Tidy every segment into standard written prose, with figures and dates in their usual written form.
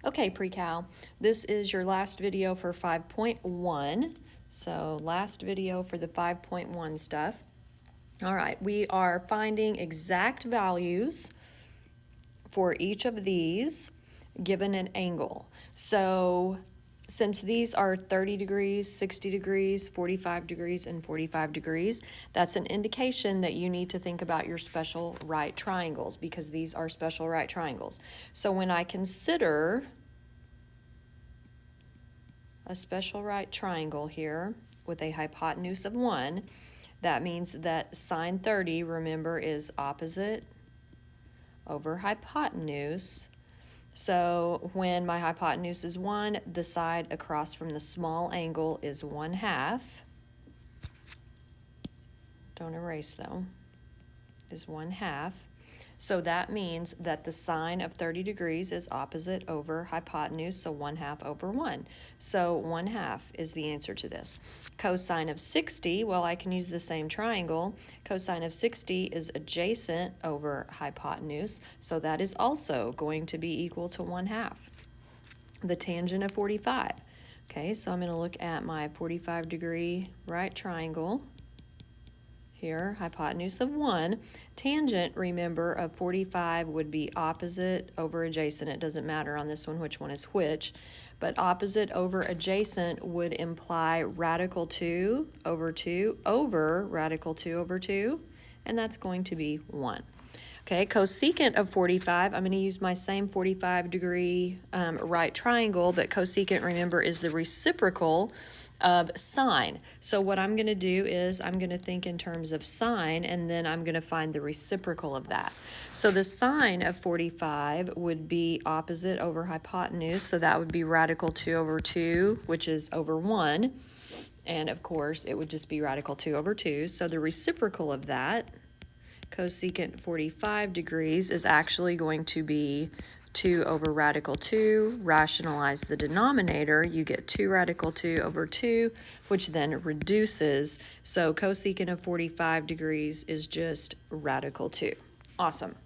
Okay, pre-cal, this is your last video for 5.1. So last video for the 5.1 stuff. All right, we are finding exact values for each of these given an angle. So since these are 30 degrees, 60 degrees, 45 degrees, and 45 degrees, that's an indication that you need to think about your special right triangles because these are special right triangles. So when I consider a special right triangle here with a hypotenuse of 1, that means that sine 30, remember, is opposite over hypotenuse. So when my hypotenuse is 1, the side across from the small angle is 1/2. Don't erase though, is 1/2. So that means that the sine of 30 degrees is opposite over hypotenuse, so 1/2 over 1. So 1/2 is the answer to this. Cosine of 60, well, I can use the same triangle. Cosine of 60 is adjacent over hypotenuse, so that is also going to be equal to 1/2. The tangent of 45. Okay, so I'm going to look at my 45-degree right triangle. Here, hypotenuse of 1. Tangent, remember, of 45 would be opposite over adjacent. It doesn't matter on this one which one is which, but opposite over adjacent would imply radical 2 over 2 over radical 2 over 2, and that's going to be 1. Okay, cosecant of 45, I'm going to use my same 45-degree right triangle, but cosecant, remember, is the reciprocal of sine. So what I'm going to do is I'm going to think in terms of sine, and then I'm going to find the reciprocal of that. So the sine of 45 would be opposite over hypotenuse, so that would be radical 2 over 2, which is over 1. And of course, it would just be radical 2 over 2. So the reciprocal of that, cosecant 45 degrees, is actually going to be 2 over radical 2, rationalize the denominator, you get 2 radical 2 over 2, which then reduces. So cosecant of 45 degrees is just radical 2. Awesome.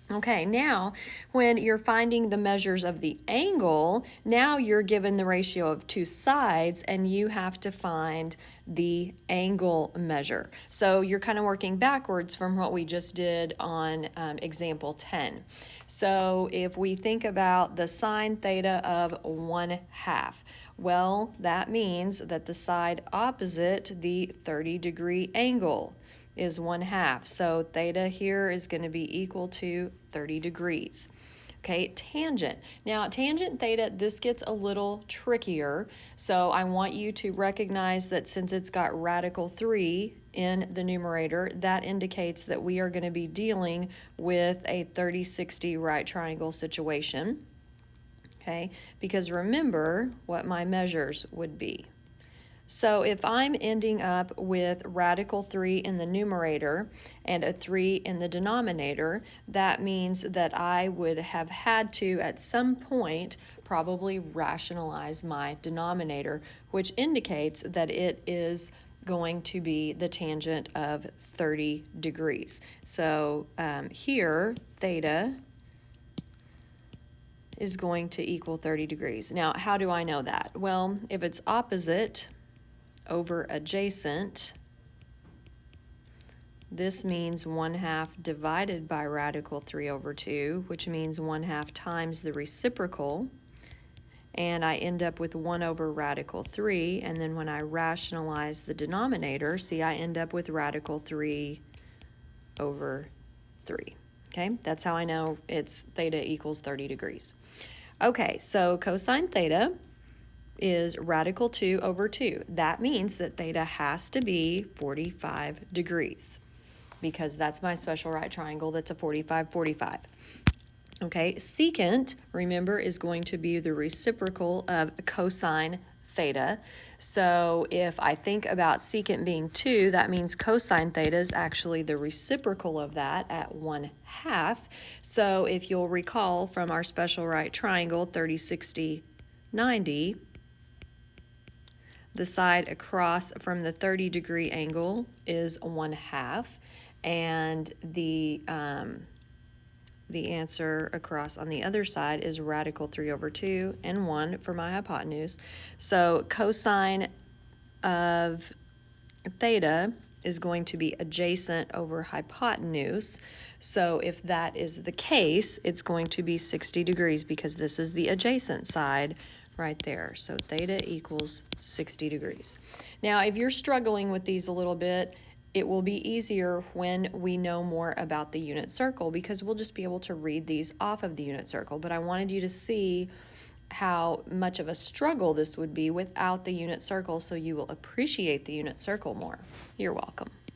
Okay, now when you're finding the measures of the angle, now you're given the ratio of two sides and you have to find the angle measure. So you're kind of working backwards from what we just did on example 10. So if we think about the sine theta of 1/2, well, that means that the side opposite the 30-degree angle is 1/2. So theta here is going to be equal to 30 degrees. Okay, tangent. Now, tangent theta, this gets a little trickier. So I want you to recognize that since it's got radical 3 in the numerator, that indicates that we are going to be dealing with a 30-60 right triangle situation. Okay, because remember what my measures would be. So if I'm ending up with radical 3 in the numerator and a 3 in the denominator, that means that I would have had to, at some point, probably rationalize my denominator, which indicates that it is going to be the tangent of 30 degrees. So here, theta is going to equal 30 degrees. Now, how do I know that? Well, if it's opposite over adjacent, this means 1/2 divided by radical 3 over 2, which means 1/2 times the reciprocal, and I end up with 1 over radical 3, and then when I rationalize the denominator, see, I end up with radical 3 over 3. Okay, that's how I know it's theta equals 30 degrees. Okay, so cosine theta is radical 2 over 2. That means that theta has to be 45 degrees because that's my special right triangle that's a 45-45. Okay, secant, remember, is going to be the reciprocal of cosine theta. So if I think about secant being 2, that means cosine theta is actually the reciprocal of that at 1/2. So if you'll recall from our special right triangle, 30, 60, 90, the side across from the 30-degree angle is 1/2, and the the answer across on the other side is radical 3 over 2 and 1 for my hypotenuse. So cosine of theta is going to be adjacent over hypotenuse. So if that is the case, it's going to be 60 degrees because this is the adjacent side right there. So theta equals 60 degrees. Now, if you're struggling with these a little bit, it will be easier when we know more about the unit circle because we'll just be able to read these off of the unit circle. But I wanted you to see how much of a struggle this would be without the unit circle, so you will appreciate the unit circle more. You're welcome.